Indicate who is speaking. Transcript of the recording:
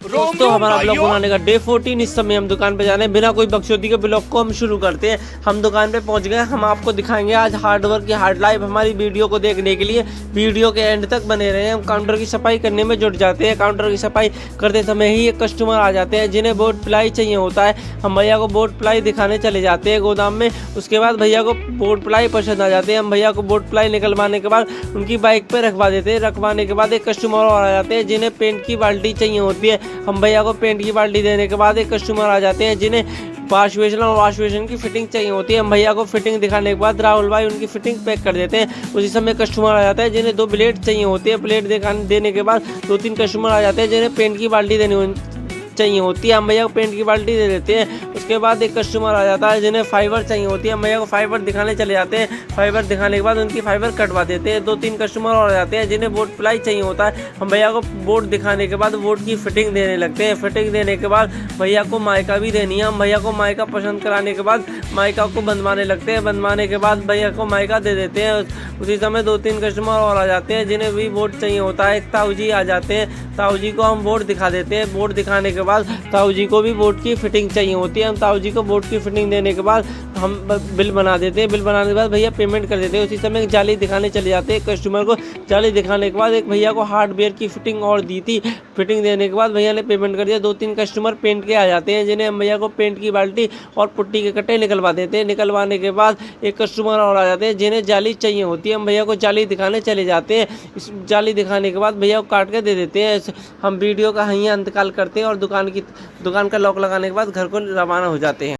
Speaker 1: दोस्तों हमारा ब्लॉग बनाने का डे 14। इस समय हम दुकान पे जाने बिना कोई बकचोदी के ब्लॉग को हम शुरू करते हैं। हम दुकान पे पहुंच गए। हम आपको दिखाएंगे आज हार्ड वर्क की हार्ड लाइफ। हमारी वीडियो को देखने के लिए वीडियो के एंड तक बने रहे। हम काउंटर की सफाई करने में जुट जाते हैं। काउंटर की सफाई करते समय ही एक कस्टमर आ जाते हैं जिन्हें बोर्ड प्लाई चाहिए होता है। हम भैया को बोर्ड प्लाई दिखाने चले जाते हैं गोदाम में। उसके बाद भैया को बोर्ड प्लाई पसंद आ जाते हैं। हम भैया को बोर्ड प्लाई निकलवाने के बाद उनकी बाइक पे रखवा देते हैं। रखवाने के बाद एक कस्टमर और आ जाते हैं जिन्हें पेंट की बाल्टी चाहिए होती है। हम भैया को पेंट की बाल्टी देने के बाद एक कस्टमर आ जाते हैं जिन्हें वॉश बेसिन और वॉश बेसिन की फिटिंग चाहिए होती है। हम भैया को फिटिंग दिखाने के बाद राहुल भाई उनकी फिटिंग पैक कर देते हैं। उसी समय कस्टमर आ जाता है जिन्हें 2 प्लेट चाहिए होती है। प्लेट देने के बाद 2-3 कस्टमर आ जाते हैं जिन्हें पेंट की बाल्टी देनी चाहिए होती है। हम भैया को पेंट की बाल्टी दे देते हैं। उसके बाद एक कस्टमर आ जाता है जिन्हें फाइबर चाहिए होती है। हम भैया को फाइबर दिखाने चले जाते हैं। फाइबर दिखाने के बाद उनकी फाइबर कटवा देते हैं। 2-3 कस्टमर और आ जाते हैं जिन्हें बोर्ड प्लाई चाहिए होता है। हम भैया को बोर्ड दिखाने के बाद बोर्ड की फिटिंग देने लगते हैं। फिटिंग देने के बाद भैया को माइका भी देनी है। हम भैया को माइका पसंद कराने के बाद माइका को बंधवाने लगते हैं। बंधवाने के बाद भैया को माइका दे देते हैं। उसी समय 2-3 कस्टमर और आ जाते हैं जिन्हें भी बोर्ड चाहिए होता है। एक ताऊ जी आ जाते हैं। ताऊ जी को हम बोर्ड दिखा देते हैं। बोर्ड दिखाने के बाद ताऊ जी को भी बोर्ड की फिटिंग चाहिए होती है। हम ताऊ जी को बोर्ड की फिटिंग देने के बाद हम बिल बना देते हैं। बिल बनाने के बाद भैया पेमेंट कर देते हैं। उसी समय एक जाली दिखाने चले जाते हैं। कस्टमर को जाली दिखाने के बाद एक भैया को हार्डवेयर की फिटिंग और दी थी। फिटिंग देने के बाद भैया ने पेमेंट कर दिया। 2-3 कस्टमर पेंट के आ जाते हैं जिन्हें हम भैया को पेंट की बाल्टी और पुट्टी के कट्टे निकलवा देते हैं। निकलवाने के बाद एक कस्टमर और आ जाते हैं जिन्हें जाली चाहिए होती है। हम भैया को जाली दिखाने चले जाते हैं। इस जाली दिखाने के बाद भैया को काट के दे देते हैं। हम वीडियो का यहीं अंतकाल करते हैं और दुकान का लॉक लगाने के बाद घर को रवाना हो जाते हैं।